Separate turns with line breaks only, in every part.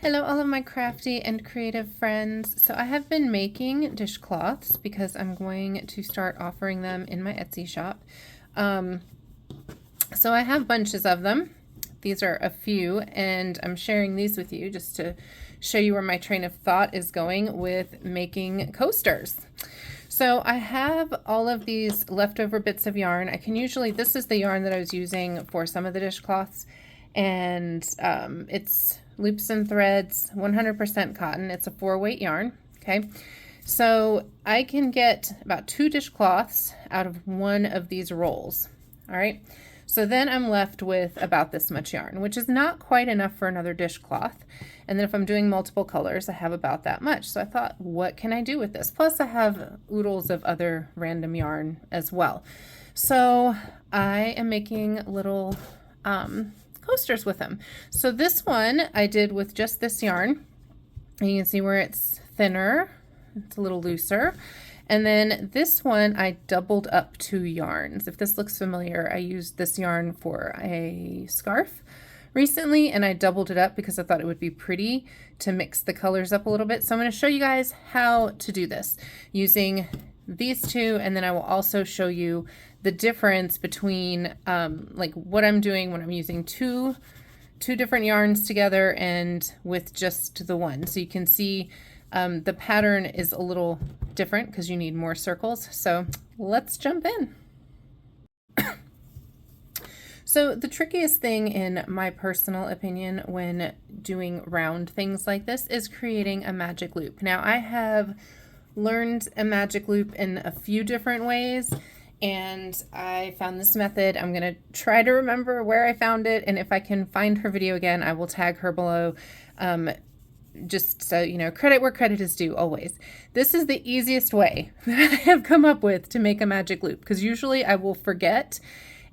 Hello all of my crafty and creative friends. So I have been making dishcloths because I'm going to start offering them in my Etsy shop. So I have bunches of them. These are a few, and I'm sharing these with you just to show you where my train of thought is going with making coasters. So I have all of these leftover bits of yarn. I can usually, this is the yarn that I was using for some of the dishcloths, and it's loops and threads, 100% cotton. It's a 4-weight yarn, okay? So I can get about 2 dishcloths out of one of these rolls, all right? So then I'm left with about this much yarn, which is not quite enough for another dishcloth. And then if I'm doing multiple colors, I have about that much. So I thought, what can I do with this? Plus I have oodles of other random yarn as well. So I am making little coasters with them. So this one I did with just this yarn. And you can see where it's thinner, it's a little looser. And then this one I doubled up 2 yarns. If this looks familiar, I used this yarn for a scarf recently, and I doubled it up because I thought it would be pretty to mix the colors up a little bit. So I'm going to show you guys how to do this using these 2, and then I will also show you the difference between like what I'm doing when I'm using two different yarns together and with just the one. So you can see the pattern is a little different because you need more circles. So let's jump in. So the trickiest thing, in my personal opinion, when doing round things like this is creating a magic loop. Now I have learned a magic loop in a few different ways, and I found this method. I'm going to try to remember where I found it, and if I can find her video again, I will tag her below. Just so you know, credit where credit is due always. This is the easiest way that I have come up with to make a magic loop, because usually I will forget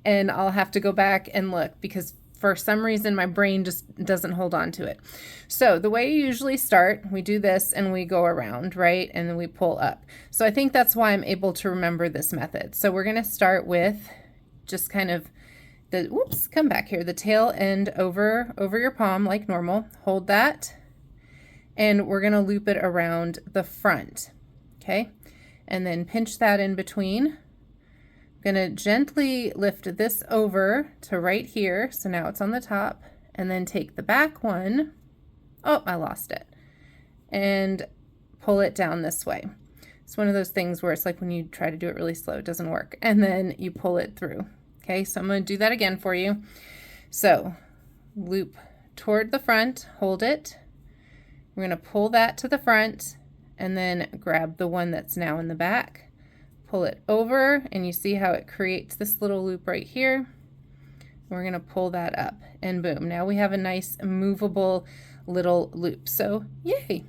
and I'll have to go back and look because for some reason my brain just doesn't hold on to it. So the way you usually start, we do this and we go around, right? And then we pull up. So I think that's why I'm able to remember this method. So we're going to start with just kind of the, whoops, come back here, the tail end over your palm like normal. Hold that. And we're going to loop it around the front, okay? And then pinch that in between. I'm going to gently lift this over to right here, so now it's on the top, and then take the back one, oh, I lost it, and pull it down this way. It's one of those things where it's like when you try to do it really slow, it doesn't work, and then you pull it through. Okay, so I'm going to do that again for you. So loop toward the front, hold it. We're going to pull that to the front and then grab the one that's now in the back, pull it over, and you see how it creates this little loop right here. We're going to pull that up, and boom, now we have a nice movable little loop. So yay.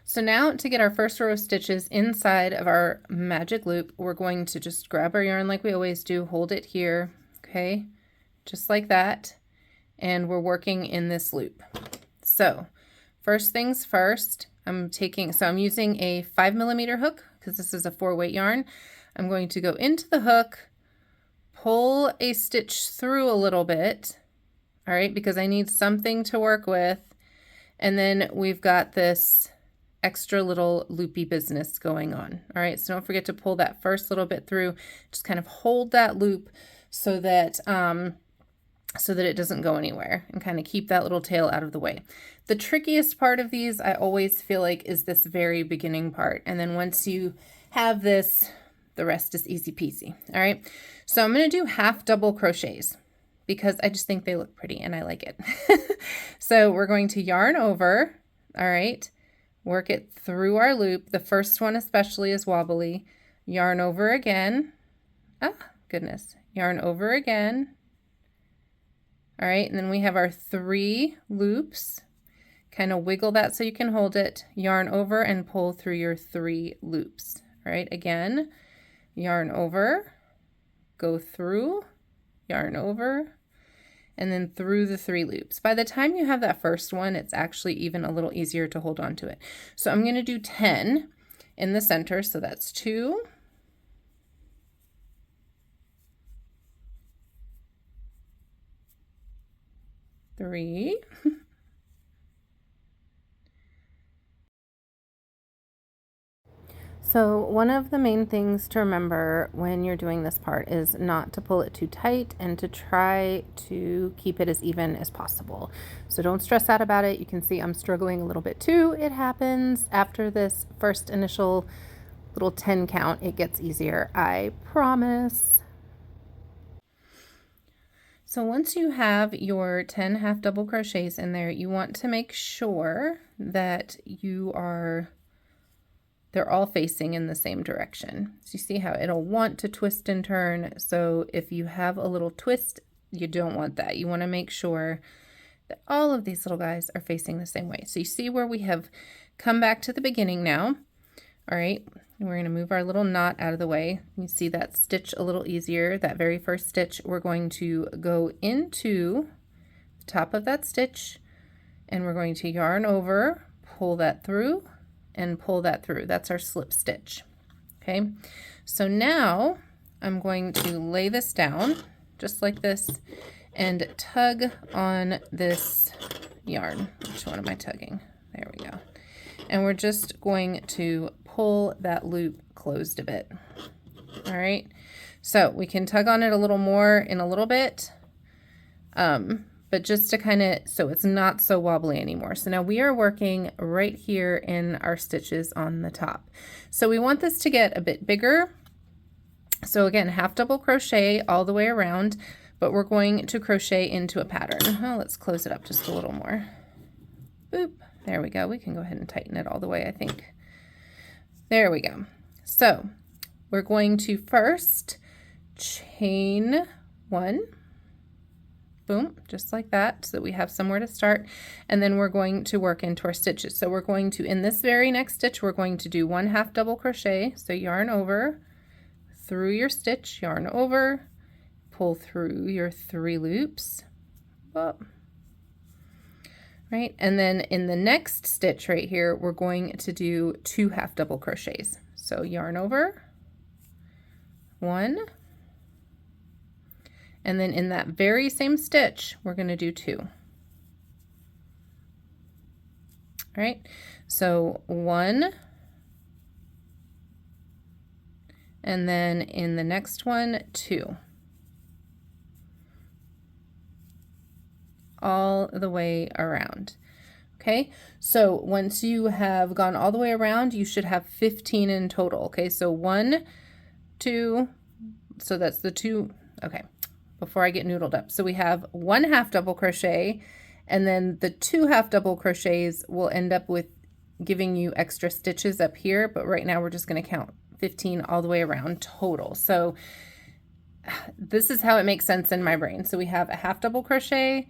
So now to get our first row of stitches inside of our magic loop, we're going to just grab our yarn like we always do, hold it here, okay, just like that, and we're working in this loop. So first things first, I'm using a 5mm hook because this is a 4-weight yarn. I'm going to go into the hook, pull a stitch through a little bit, all right, because I need something to work with, and then we've got this extra little loopy business going on. All right, so don't forget to pull that first little bit through. Just kind of hold that loop so that it doesn't go anywhere, and kind of keep that little tail out of the way. The trickiest part of these, I always feel like, is this very beginning part. And then once you have this, the rest is easy peasy. All right, so I'm going to do half double crochets because I just think they look pretty and I like it. So we're going to yarn over, all right, work it through our loop. The first one especially is wobbly. Yarn over again. Ah, goodness. Yarn over again. All right, and then we have our 3 loops. Kind of wiggle that so you can hold it. Yarn over and pull through your 3 loops. All right, again, yarn over, go through, yarn over, and then through the 3 loops. By the time you have that first one, it's actually even a little easier to hold on to it. So I'm going to do 10 in the center, so that's 2, 3, So one of the main things to remember when you're doing this part is not to pull it too tight and to try to keep it as even as possible. So don't stress out about it. You can see I'm struggling a little bit too. It happens after this first initial little 10 count. It gets easier, I promise. So once you have your 10 half double crochets in there, you want to make sure that they're all facing in the same direction. So you see how it'll want to twist and turn. So if you have a little twist, you don't want that. You want to make sure that all of these little guys are facing the same way. So you see where we have come back to the beginning now. All right, we're going to move our little knot out of the way. You see that stitch a little easier. That very first stitch, we're going to go into the top of that stitch and we're going to yarn over, pull that through, and pull that through. That's our slip stitch. Okay, so now I'm going to lay this down just like this and tug on this yarn. Which one am I tugging? There we go. And we're just going to pull that loop closed a bit. All right, so we can tug on it a little more in a little bit, but just to kind of, so it's not so wobbly anymore. So now we are working right here in our stitches on the top. So we want this to get a bit bigger. So again, half double crochet all the way around, but we're going to crochet into a pattern. Oh, let's close it up just a little more. Boop. There we go. We can go ahead and tighten it all the way, I think. There we go. So we're going to first chain one, boom, just like that, so that we have somewhere to start. And then we're going to work into our stitches. So we're going to, in this very next stitch, we're going to do 1 half double crochet. So yarn over, through your stitch, yarn over, pull through your 3 loops. Whoa. Right, and then in the next stitch right here, we're going to do 2 half double crochets. So yarn over, 1, and then in that very same stitch, we're going to do 2. All right, so 1, and then in the next one, 2. All the way around. Okay, so once you have gone all the way around, you should have 15 in total. Okay, so 1, 2, so that's the 2. Okay, before I get noodled up, so we have 1 half double crochet, and then the 2 half double crochets will end up with giving you extra stitches up here, but right now we're just going to count 15 all the way around total. So this is how it makes sense in my brain. So we have a half double crochet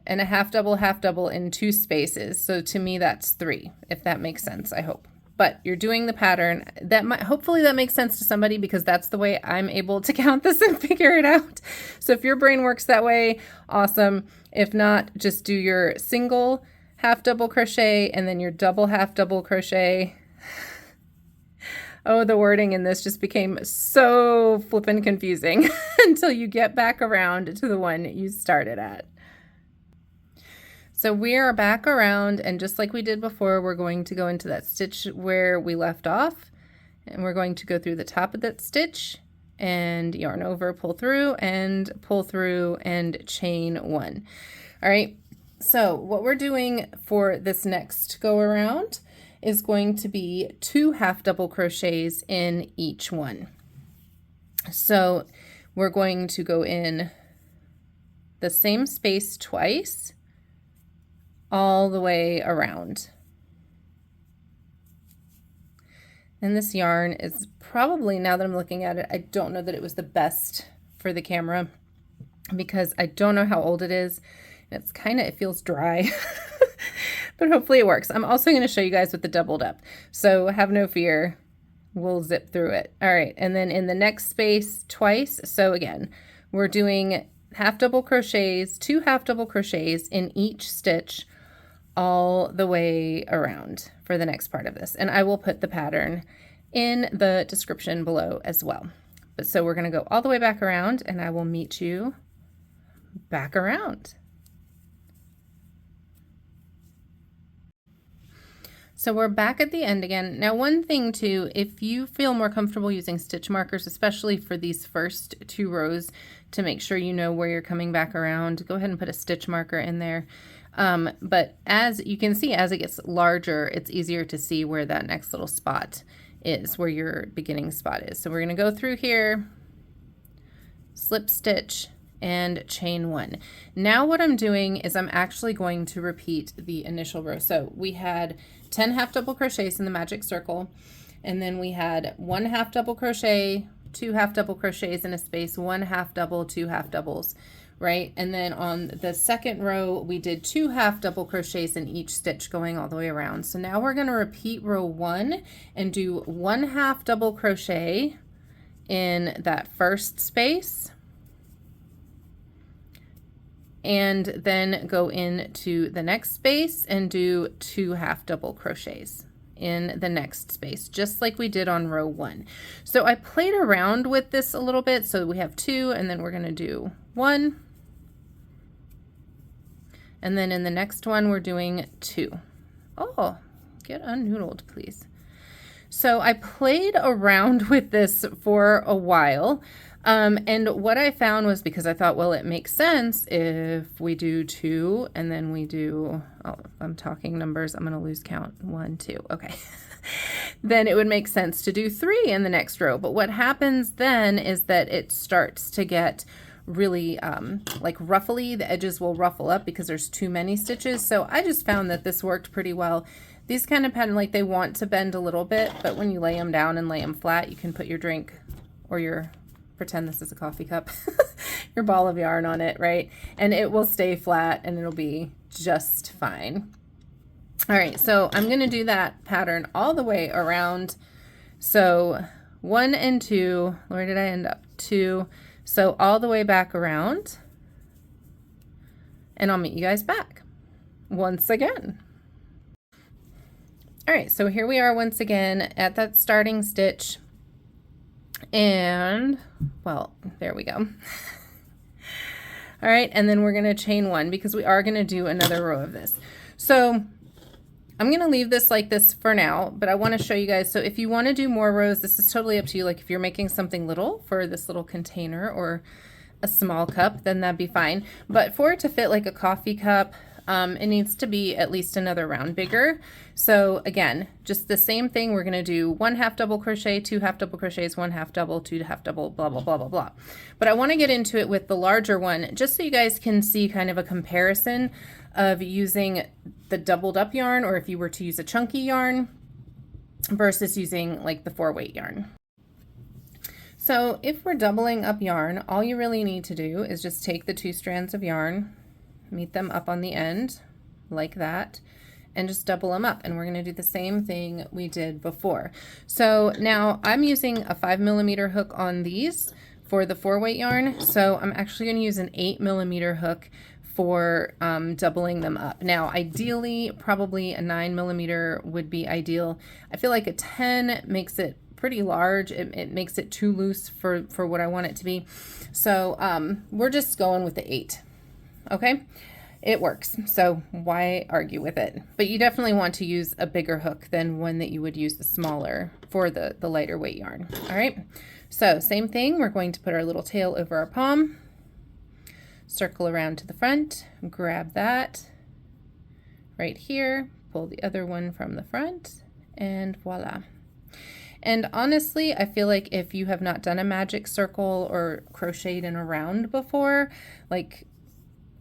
and a half double in 2 spaces. So to me, that's 3, if that makes sense, I hope. But you're doing the pattern. That might, hopefully that makes sense to somebody, because that's the way I'm able to count this and figure it out. So if your brain works that way, awesome. If not, just do your single half double crochet and then your double half double crochet. Oh, the wording in this just became so flippin' confusing until you get back around to the one you started at. So we are back around, and just like we did before, we're going to go into that stitch where we left off, and we're going to go through the top of that stitch and yarn over, pull through and chain 1. All right, so what we're doing for this next go around is going to be 2 half double crochets in each one. So we're going to go in the same space twice, all the way around. And this yarn is probably, now that I'm looking at it, I don't know that it was the best for the camera because I don't know how old it is. It's kind of, it feels dry, but hopefully it works. I'm also going to show you guys with the doubled up. So have no fear, we'll zip through it. All right, and then in the next space twice. So again, we're doing half double crochets, 2 half double crochets in each stitch all the way around for the next part of this. And I will put the pattern in the description below as well. But so we're going to go all the way back around, and I will meet you back around. So we're back at the end again. Now, one thing too, if you feel more comfortable using stitch markers, especially for these first 2 rows, to make sure you know where you're coming back around, go ahead and put a stitch marker in there. But as you can see, as it gets larger, it's easier to see where that next little spot is, where your beginning spot is. So we're going to go through here, slip stitch, and chain 1. Now what I'm doing is I'm actually going to repeat the initial row. So we had 10 half double crochets in the magic circle, and then we had 1 half double crochet, 2 half double crochets in a space, 1 half double, 2 half doubles, right? And then on the second row we did 2 half double crochets in each stitch going all the way around. So now we're going to repeat row 1 and do 1 half double crochet in that first space, and then go into the next space and do 2 half double crochets in the next space, just like we did on row 1. So I played around with this a little bit. So we have 2, and then we're going to do 1, and then in the next one we're doing 2. Oh, get unnoodled, please. So I played around with this for a while. And what I found was, because I thought, well, it makes sense if we do 2 and then we do, oh, I'm talking numbers, I'm going to lose count, 1, 2, okay. Then it would make sense to do 3 in the next row. But what happens then is that it starts to get really like ruffly. The edges will ruffle up because there's too many stitches. So I just found that this worked pretty well. These kind of pattern, like, they want to bend a little bit, but when you lay them down and lay them flat, you can put your drink or your, pretend this is a coffee cup, your ball of yarn on it, right? And it will stay flat and it'll be just fine. All right, so I'm going to do that pattern all the way around. So 1 and 2, where did I end up? 2. So all the way back around, and I'll meet you guys back once again. All right, so here we are once again at that starting stitch, and well, there we go. All right, and then we're going to chain 1 because we are going to do another row of this. So I'm going to leave this like this for now, but I want to show you guys. So if you want to do more rows, this is totally up to you. Like if you're making something little for this little container or a small cup, then that'd be fine. But for it to fit like a coffee cup, it needs to be at least another round bigger. So again, just the same thing. We're going to do 1 half double crochet, 2 half double crochets, 1 half double, 2 half double, blah, blah, blah, blah, blah. But I want to get into it with the larger one, just so you guys can see kind of a comparison of using the doubled up yarn, or if you were to use a chunky yarn versus using like the 4-weight yarn. So if we're doubling up yarn, all you really need to do is just take the 2 strands of yarn, meet them up on the end like that, and just double them up. And we're going to do the same thing we did before. So now I'm using a 5mm hook on these for the 4-weight yarn. So I'm actually going to use an 8mm hook for doubling them up. Now ideally probably a 9mm would be ideal. I feel like a 10 makes it pretty large. It makes it too loose for what I want it to be. So we're just going with the 8. Okay, it works, so why argue with it? But you definitely want to use a bigger hook than one that you would use the smaller for the lighter weight yarn. All right, so same thing, we're going to put our little tail over our palm, circle around to the front, grab that right here, pull the other one from the front, and voila. And honestly, I feel like if you have not done a magic circle or crocheted in a round before, like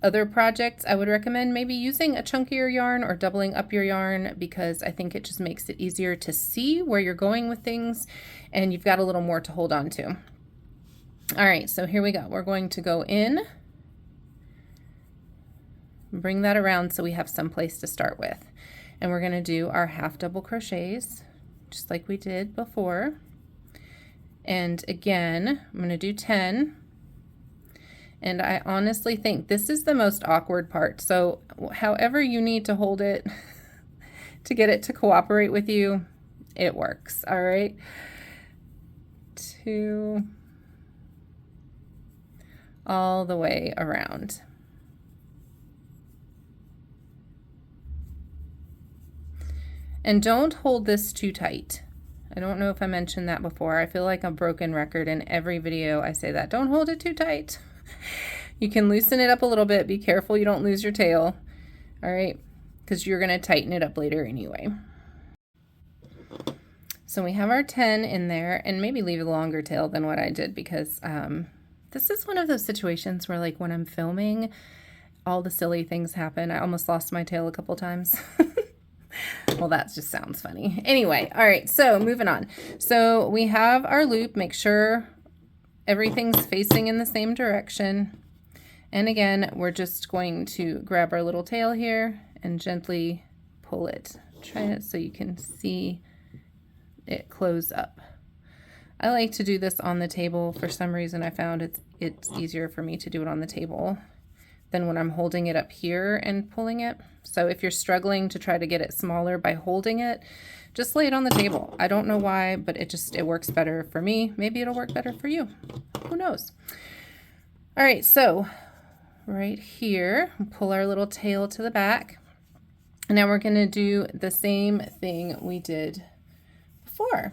other projects, I would recommend maybe using a chunkier yarn or doubling up your yarn, because I think it just makes it easier to see where you're going with things and you've got a little more to hold on to. All right, so here we go. We're going to go in, bring that around so we have some place to start with. And we're going to do our half double crochets just like we did before. And again, I'm going to do 10. And I honestly think this is the most awkward part. So however you need to hold it to get it to cooperate with you, it works. All right. 2 all the way around. And don't hold this too tight. I don't know if I mentioned that before. I feel like a broken record in every video. I say that. Don't hold it too tight. You can loosen it up a little bit. Be careful you don't lose your tail. All right, because you're going to tighten it up later anyway. So we have our 10 in there, and maybe leave a longer tail than what I did, because this is one of those situations where, like, when I'm filming, all the silly things happen. I almost lost my tail a couple times. Well, that just sounds funny. Anyway, all right, so moving on. So we have our loop. Make sure everything's facing in the same direction. And again, we're just going to grab our little tail here and gently pull it. Try it so you can see it close up. I like to do this on the table. For some reason, I found it's easier for me to do it on the table than when I'm holding it up here and pulling it. So if you're struggling to try to get it smaller by holding it, just lay it on the table. I don't know why, but it works better for me. Maybe it'll work better for you. Who knows? All right, so right here, pull our little tail to the back. And now we're gonna do the same thing we did before.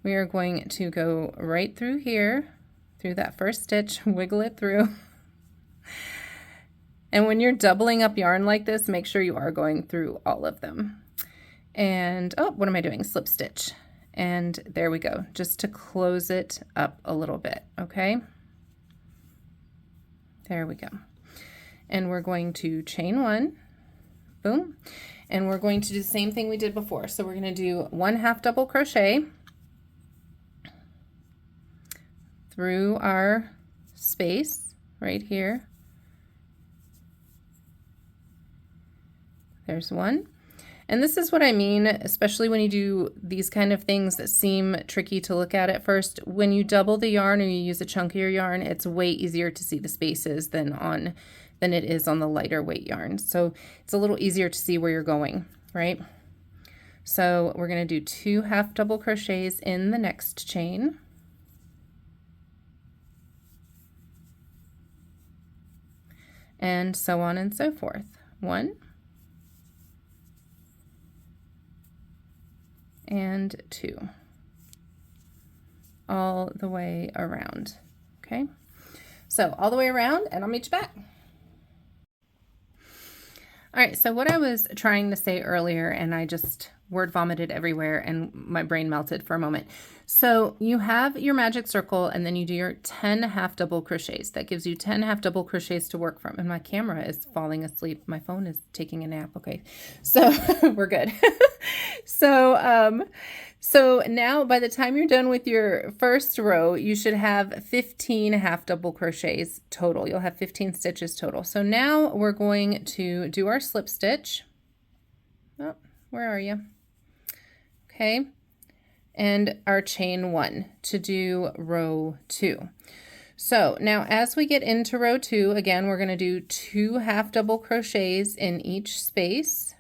We are going to go right through here, through that first stitch, wiggle it through. And when you're doubling up yarn like this, make sure you are going through all of them. And, oh, what am I doing? Slip stitch. And there we go, just to close it up a little bit, okay? There we go. And we're going to chain one, boom. And we're going to do the same thing we did before. So we're gonna do 1/2 double crochet through our space right here. There's one. And this is what I mean, especially when you do these kind of things that seem tricky to look at first. When you double the yarn or you use a chunkier yarn, it's way easier to see the spaces than it is on the lighter weight yarn. So it's a little easier to see where you're going, right? So we're gonna do 2 half double crochets in the next chain. And so on and so forth. 1 and 2, all the way around, okay? So all the way around, and I'll meet you back. All right, so what I was trying to say earlier, and I just word vomited everywhere and my brain melted for a moment. So you have your magic circle, and then you do your 10 half double crochets. That gives you 10 half double crochets to work from. And my camera is falling asleep. My phone is taking a nap. Okay, so we're good. So now by the time you're done with your first row, you should have 15 half double crochets total. You'll have 15 stitches total. So now we're going to do our slip stitch. Oh, where are you? Okay, and our chain 1 to do row 2. So now as we get into row 2, again, we're going to do 2 half double crochets in each space.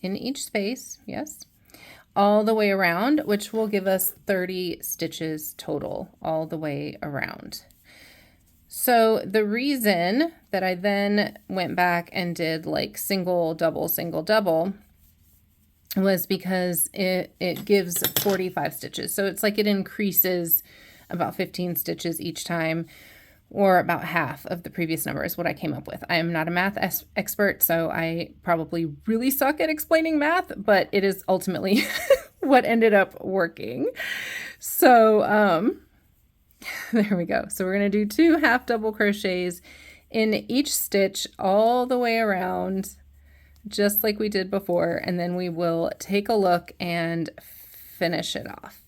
In each space, yes, all the way around, which will give us 30 stitches total all the way around. So the reason that I then went back and did like single, double was because it gives 45 stitches. So it's like it increases about 15 stitches each time, or about half of the previous number is what I came up with. I am not a math expert, so I probably really suck at explaining math, but it is ultimately what ended up working. So there we go. So we're going to do 2 half double crochets in each stitch all the way around, just like we did before, and then we will take a look and finish it off.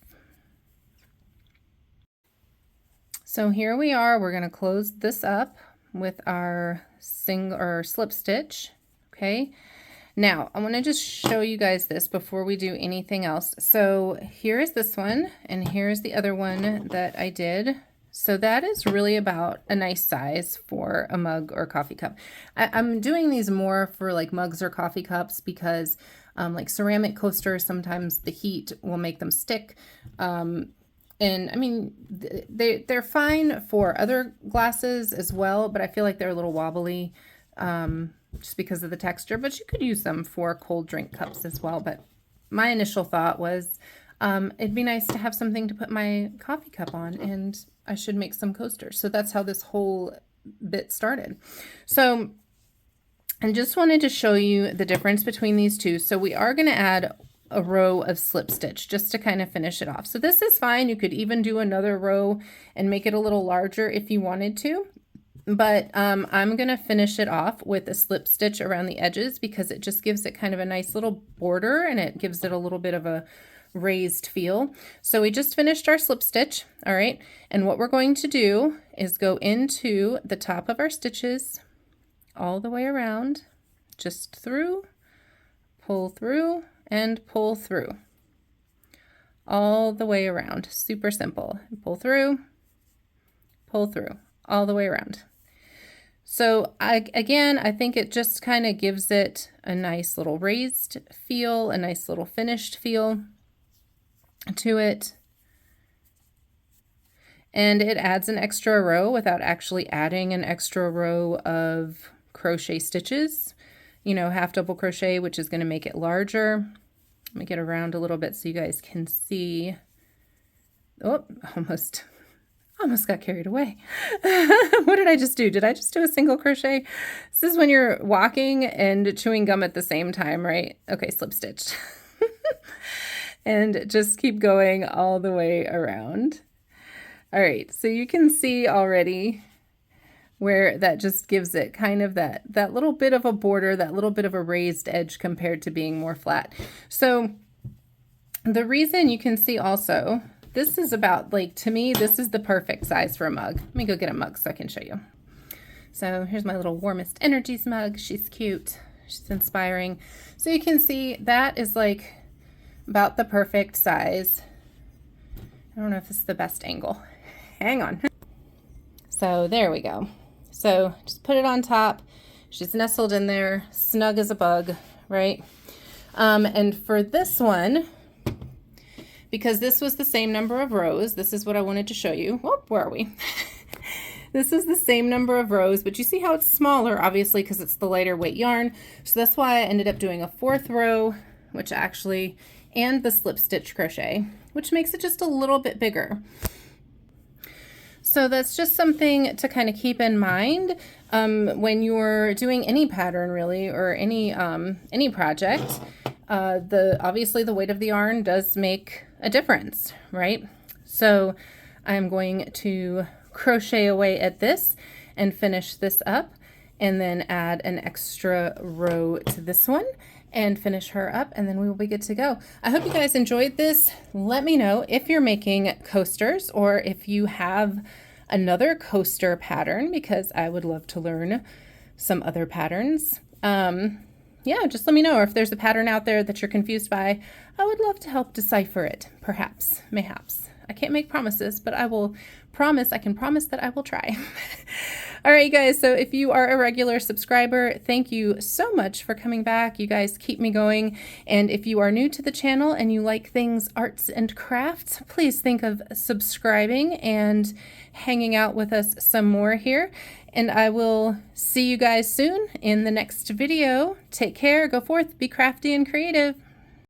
So here we are. We're going to close this up with our slip stitch. Okay. Now I want to just show you guys this before we do anything else. So here is this one, and here's the other one that I did. So that is really about a nice size for a mug or coffee cup. I'm doing these more for like mugs or coffee cups because like ceramic coasters, sometimes the heat will make them stick. And I mean, they're fine for other glasses as well, but I feel like they're a little wobbly just because of the texture, but you could use them for cold drink cups as well. But my initial thought was it'd be nice to have something to put my coffee cup on, and I should make some coasters. So that's how this whole bit started. So I just wanted to show you the difference between these two. So we are going to add a row of slip stitch just to kind of finish it off. So this is fine. You could even do another row and make it a little larger if you wanted to. But I'm going to finish it off with a slip stitch around the edges because it just gives it kind of a nice little border and it gives it a little bit of a raised feel. So we just finished our slip stitch. All right. And what we're going to do is go into the top of our stitches all the way around, just through, and pull through all the way around. Super simple. Pull through all the way around. So again, I think it just kind of gives it a nice little raised feel, a nice little finished feel to it. And it adds an extra row without actually adding an extra row of crochet stitches, you know, half double crochet, which is going to make it larger. Let me get around a little bit so you guys can see. Oh, almost got carried away. What did I just do? Did I just do a single crochet? This is when you're walking and chewing gum at the same time, right? Okay, slip stitched. And just keep going all the way around. All right, so you can see already where that just gives it kind of that little bit of a border, that little bit of a raised edge compared to being more flat. So the reason you can see also, this is about, like, to me, this is the perfect size for a mug. Let me go get a mug so I can show you. So here's my little Warmest Energies mug. She's cute. She's inspiring. So you can see that is like about the perfect size. I don't know if this is the best angle. Hang on. So there we go. So just put it on top. She's nestled in there, snug as a bug, right? And for this one, because this was the same number of rows, this is what I wanted to show you. Whoop, where are we? This is the same number of rows, but you see how it's smaller, obviously, because it's the lighter weight yarn. So that's why I ended up doing a 4th row, which actually, and the slip stitch crochet, which makes it just a little bit bigger. So that's just something to kind of keep in mind when you're doing any pattern, really, or any project. Obviously the weight of the yarn does make a difference, right? So I'm going to crochet away at this and finish this up, and then add an extra row to this one and finish her up, and then we will be good to go. I hope you guys enjoyed this. Let me know if you're making coasters or if you have another coaster pattern, because I would love to learn some other patterns. Yeah, just let me know, or if there's a pattern out there that you're confused by. I would love to help decipher it, perhaps, mayhaps. I can't make promises, but I can promise that I will try. All right, you guys, so if you are a regular subscriber, thank you so much for coming back. You guys keep me going. And if you are new to the channel and you like things arts and crafts, please think of subscribing and hanging out with us some more here. And I will see you guys soon in the next video. Take care, go forth, be crafty and creative.